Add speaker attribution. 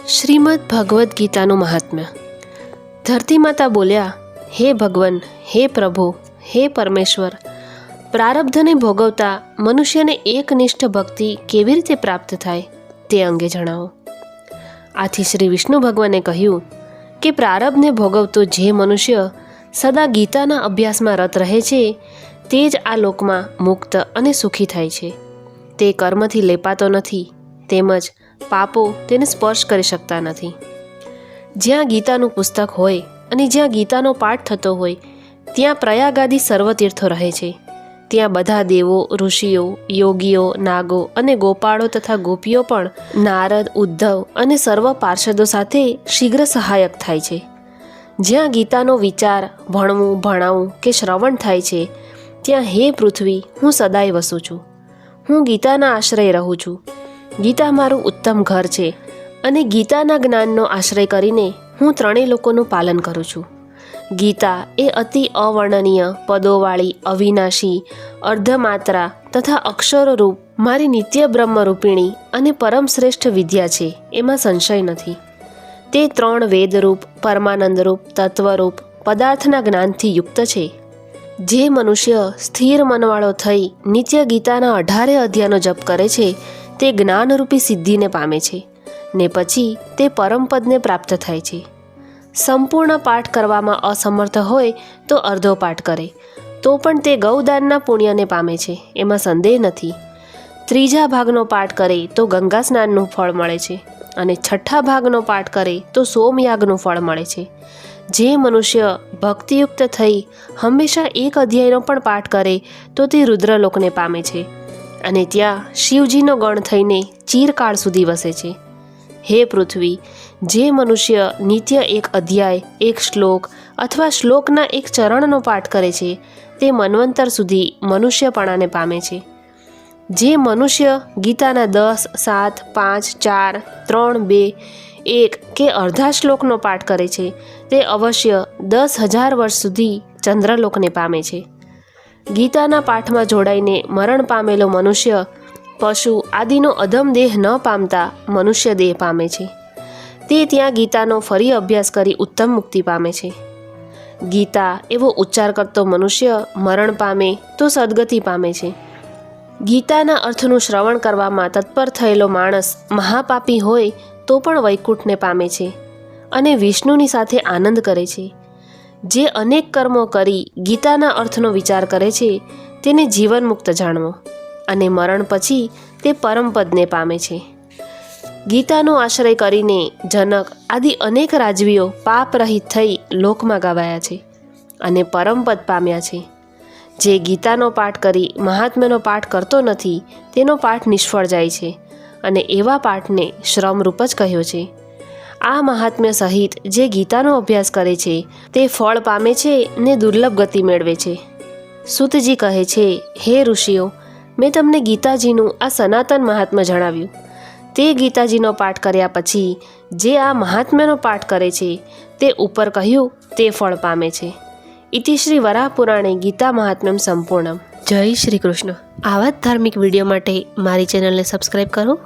Speaker 1: શ્રીમદ ભગવદ્ ગીતાનું મહાત્મ્ય. ધરતી માતા બોલ્યા, હે ભગવાન, હે પ્રભુ, હે પરમેશ્વર, પ્રારબ્ધને ભોગવતા મનુષ્યને એકનિષ્ઠ ભક્તિ કેવી રીતે પ્રાપ્ત થાય તે અંગે જણાવો. આથી શ્રી વિષ્ણુ ભગવાને કહ્યું કે પ્રારબ્ધને ભોગવતો જે મનુષ્ય સદા ગીતાના અભ્યાસમાં રત રહે છે તે જ આ લોકમાં મુક્ત અને સુખી થાય છે. તે કર્મથી લેપાતો નથી, તેમજ પાપો તેને સ્પર્શ કરી શકતા નથી. જ્યાં ગીતાનું પુસ્તક હોય અને જ્યાં ગીતાનો પાઠ થતો હોય ત્યાં પ્રયાગાદી સર્વતીર્થો રહે છે. ત્યાં બધા દેવો, ઋષિઓ, યોગીઓ, નાગો અને ગોપાળો તથા ગોપીઓ પણ નારદ, ઉદ્ધવ અને સર્વ પાર્ષદો સાથે શીઘ્ર સહાયક થાય છે. જ્યાં ગીતાનો વિચાર, ભણવું, ભણાવવું કે શ્રવણ થાય છે ત્યાં હે પૃથ્વી, હું સદાય વસું છું. હું ગીતાના આશ્રય રહું છું. ગીતા મારું ઉત્તમ ઘર છે અને ગીતાના જ્ઞાનનો આશ્રય કરીને હું ત્રણેય લોકોનું પાલન કરું છું. ગીતા એ અતિ અવર્ણનીય પદોવાળી, અવિનાશી, અર્ધમાત્રા તથા અક્ષરોરૂપ મારી નિત્ય બ્રહ્મરૂપિણી અને પરમશ્રેષ્ઠ વિદ્યા છે, એમાં સંશય નથી. તે 3 વેદરૂપ, પરમાનંદરૂપ, તત્વરૂપ પદાર્થના જ્ઞાનથી યુક્ત છે. જે મનુષ્ય સ્થિર મનવાળો થઈ નિત્ય ગીતાના 18 અધ્યાયનો જપ કરે છે તે જ્ઞાનરૂપી સિદ્ધિને પામે છે ને પછી તે પરમપદને પ્રાપ્ત થાય છે. સંપૂર્ણ પાઠ કરવામાં અસમર્થ હોય તો અર્ધો પાઠ કરે તો પણ તે ગૌદાનના પુણ્યને પામે છે, એમાં સંદેહ નથી. 3જા ભાગનો પાઠ કરે તો ગંગા સ્નાનનું ફળ મળે છે અને 6ઠ્ઠા ભાગનો પાઠ કરે તો સોમયાગનું ફળ મળે છે. જે મનુષ્ય ભક્તિયુક્ત થઈ હંમેશા 1 અધ્યાયનો પણ પાઠ કરે તો તે રુદ્રલોકને પામે છે અને ત્યાં શિવજીનો ગણ થઈને ચિરકાળ સુધી વસે છે. હે પૃથ્વી, જે મનુષ્ય નિત્ય 1 અધ્યાય, 1 શ્લોક અથવા શ્લોકના 1 ચરણનો પાઠ કરે છે તે મન્વંતર સુધી મનુષ્યપણાને પામે છે. જે મનુષ્ય ગીતાના 10, 7, 5, 4, 3, 2, 1 કે અડધા શ્લોકનો પાઠ કરે છે તે અવશ્ય 10,000 વર્ષ સુધી ચંદ્રલોકને પામે છે. ગીતાના પાઠમાં જોડાઈને મરણ પામેલો મનુષ્ય પશુ આદિનો અધમ દેહ ન પામતા મનુષ્ય દેહ પામે છે. તે ત્યાં ગીતાનો ફરી અભ્યાસ કરી ઉત્તમ મુક્તિ પામે છે. ગીતા એવો ઉચ્ચાર કરતો મનુષ્ય મરણ પામે તો સદગતિ પામે છે. ગીતાના અર્થનું શ્રવણ કરવામાં તત્પર થયેલો માણસ મહાપાપી હોય તો પણ વૈકુંઠને પામે છે અને વિષ્ણુની સાથે આનંદ કરે છે. જે અનેક કર્મો કરી ગીતાના અર્થનો વિચાર કરે છે તેને જીવન મુક્ત જાણવો અને મરણ પછી તે પરમપદને પામે છે. ગીતાનો આશ્રય કરીને જનક આદિ અનેક રાજવીઓ પાપરહિત થઈ લોકમાં ગવાયા છે અને પરમપદ પામ્યા છે. જે ગીતાનો પાઠ કરી મહાત્મ્યનો પાઠ કરતો નથી તેનો પાઠ નિષ્ફળ જાય છે અને એવા પાઠને શ્રમરૂપ જ કહ્યો છે. આ મહાત્મ્ય સહિત જે ગીતાનો અભ્યાસ કરે છે તે ફળ પામે છે ને દુર્લભ ગતિ મેળવે છે. સૂતજી કહે છે, હે ઋષિઓ, મેં તમને ગીતાજીનું આ સનાતન મહાત્મ્ય જણાવ્યું. તે ગીતાજીનો પાઠ કર્યા પછી જે આ મહાત્મ્યનો પાઠ કરે છે તે ઉપર કહ્યું તે ફળ પામે છે. ઇતિ શ્રી વરાહ પુરાણે ગીતા મહાત્મ્યમ સંપૂર્ણમ. જય શ્રી કૃષ્ણ. આવા જ ધાર્મિક વિડીયો માટે મારી ચેનલને સબસ્ક્રાઈબ કરો.